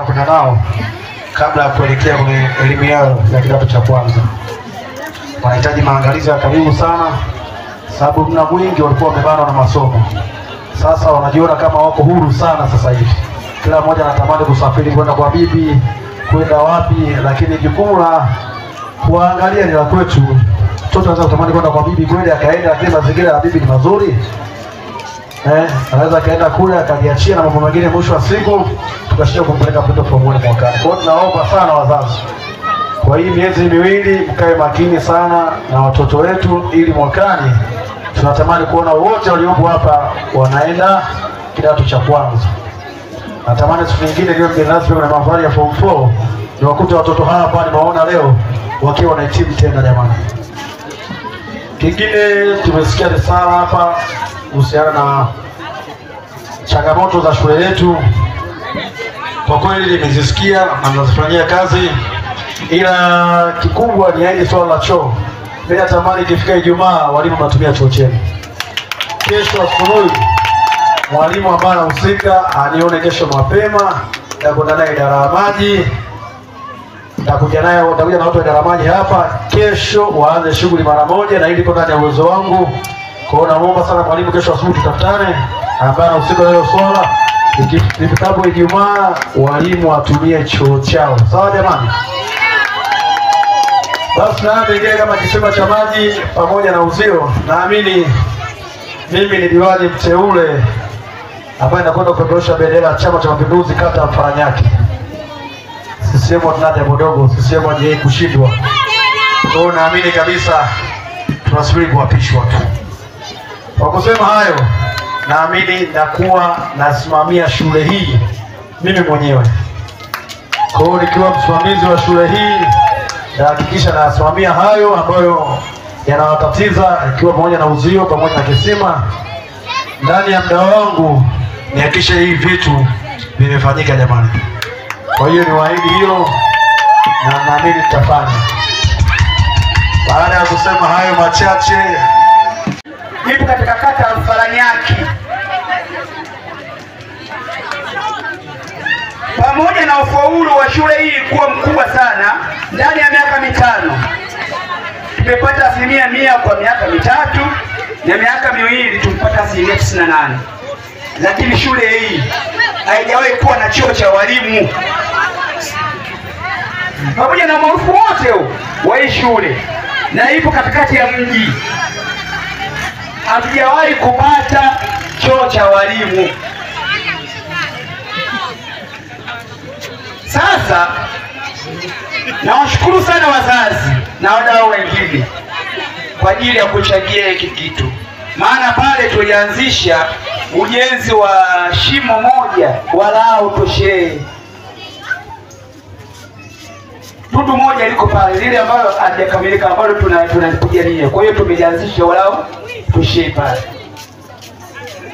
Kuna nao kabla ya kuelekea kwenye elimu yao ya kidato cha kwanza wanahitaji maangalizi ya karibu sana, sababu mna mwingi walikuwa wamebanwa na masomo. Sasa wanajiona kama wako huru sana sasa hivi. Kila mmoja anatamani kusafiri kwenda kwa bibi, kwenda wapi, lakini jukumu la kuangalia ni la kwetu. Mtoto anaweza kutamani kwenda kwa bibi kweli akaenda, lakini mazingira ya bibi ni mazuri. Anaweza kaenda kule akajiachia na mambo mengine, mwisho wa siku tukashia kumpeleka mtoto formula mwakani. Kwa hiyo tunaomba sana wazazi, kwa hii miezi miwili mkae makini sana na watoto wetu, ili mwakani tunatamani kuona wote waliopo hapa wanaenda kidato cha kwanza. Natamani siku nyingine leo mgeni rasmi na mafari ya form 4 ni wakute watoto hapa nimeona leo wakiwa wanahitimu tena jamani. Kingine tumesikia risala hapa kuhusiana na changamoto za shule yetu. Kwa kweli nimezisikia na nazifanyia kazi, ila kikubwa ni hili swala la choo. Mimi natamani ikifika Ijumaa walimu mnatumia choo chenu. Kesho asubuhi mwalimu ambaye anahusika anione kesho mapema, na kwenda naye idara ya maji, nitakuja na watu wa idara ya maji hapa kesho waanze shughuli mara moja, na ili kwa ndani ya uwezo wangu. Kwa hiyo naomba sana mwalimu, kesho asubuhi tutafutane ambaye anahusika na hilo swala. Ifikapo Ijumaa walimu watumie choo chao. Sawa jamani? Basi na pengine kama kisima cha maji pamoja na uzio, naamini mimi ni diwani mteule ambaye nakwenda kupeperusha bendera ya Chama cha Mapinduzi kata ya Mfaranyaki. CCM tunade bodogo, CCM haje kushindwa. Kwa hiyo naamini kabisa tunasubiri kuapishwa tu. Kwa kusema hayo, naamini nakuwa nasimamia shule hii mimi mwenyewe. Kwa hiyo nikiwa msimamizi wa shule hii nahakikisha nasimamia hayo ambayo yanawatatiza, ikiwa pamoja na uzio pamoja na kisima. Ndani ya muda wangu nihakikishe hii vitu vimefanyika jamani. Kwa hiyo niwaahidi hilo na naamini tutafanya. Baada ya kusema hayo machache, nipo katika kata ya Mfaranyaki. Pamoja na ufaulu wa shule hii kuwa mkubwa sana, ndani ya miaka mitano tumepata 100% kwa miaka mitatu, na miaka miwili tumepata 98%. Lakini shule hii haijawahi kuwa na choo cha walimu. Pamoja na maarufu wote wa hii shule na ipo katikati ya mji, hatujawahi kupata choo cha walimu. Sasa nawashukuru sana wazazi na wadau wengine kwa ajili ya kuchangia hiki kitu, maana pale tulianzisha ujenzi wa shimo moja walau toshee. Tundu moja liko pale, lile ambalo halijakamilika, ambalo tunalipigania. Kwa hiyo tumeanzisha walau toshee pale,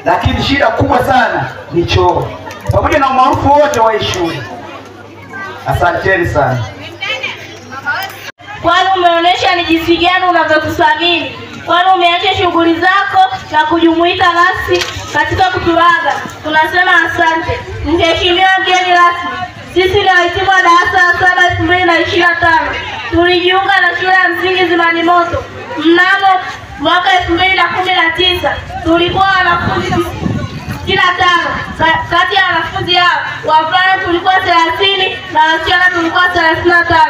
lakini shida kubwa sana ni choo, pamoja na umaarufu wote wa shule. Asanteni sana. Kwani umeonyesha ni jinsi gani unavyotuthamini. Kwani umeacha shughuli zako na kujumuika nasi katika kutulaga. Tunasema asante. Mheshimiwa mgeni rasmi, sisi ni wahitimu wa darasa la 7 2025. Tulijiunga na shule ya msingi Zimani Moto mnamo mwaka 2019. Tulikuwa wanafunzi 65. Kati ya wanafunzi hao wavulana tulikuwa 30 na wasichana tulikuwa 35.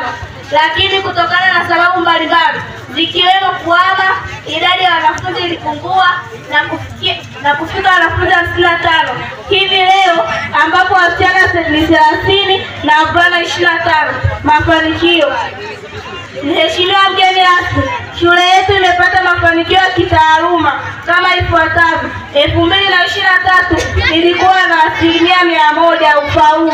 Lakini kutokana na sababu mbalimbali zikiwemo kuhama, idadi ya wanafunzi ilipungua na kufika wanafunzi 55. Hivi leo ambapo wasichana ni 30 na wavulana 25. Mafanikio. Mheshimiwa mgeni rasmi, shule yetu imepata mafanikio ya kitaaluma kama ifuatavyo. 2023 ilikuwa na 100% ufaulu.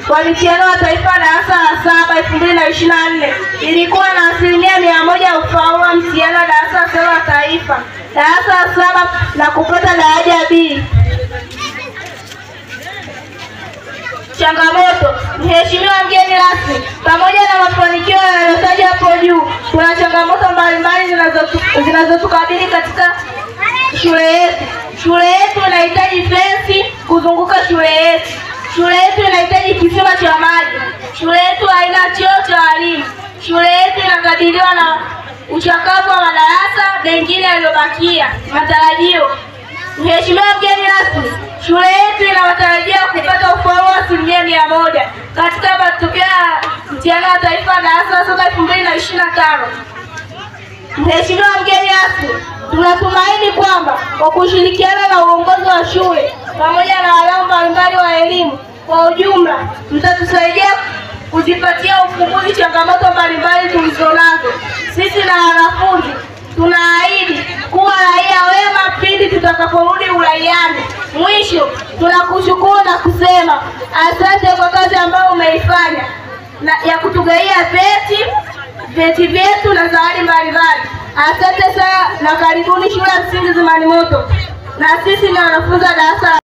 Kwa mtihani wa taifa darasa la 7 2024 ilikuwa na 100% ufaulu wa mtihani wa darasa la 7 wa taifa darasa la 7 na kupata daraja B. Changamoto. Mheshimiwa mgeni rasmi, pamoja na mafanikio yaliyotajwa hapo juu, kuna changamoto mbalimbali zinazotukabili katika shule yetu. Shule yetu inahitaji fensi kuzunguka shule yetu. Shule yetu inahitaji kisima cha kukabiliwa na uchakavu wa madarasa mengine yaliyobakia. Matarajio. Mheshimiwa mgeni rasmi, shule yetu inawatarajia kupata ufaulu wa 100% katika matokeo ya mtihani wa taifa darasa la saba 2025. Mheshimiwa mgeni rasmi, tunatumaini kwamba kwa kushirikiana na uongozi wa shule pamoja na wadau mbalimbali wa elimu kwa ujumla, mtatusaidia kuzipatia ufumbuzi changamoto mbalimbali tulizonazo. Sisi na wanafunzi tunaahidi kuwa raia wema pindi tutakaporudi uraiani. Mwisho, tunakushukuru na kusema asante kwa kazi ambayo umeifanya ya kutugaia vyeti vyetu na zawadi mbalimbali. Asante sana na karibuni shule ya msingi Zimani Moto. Na sisi ni wanafunzi wa darasa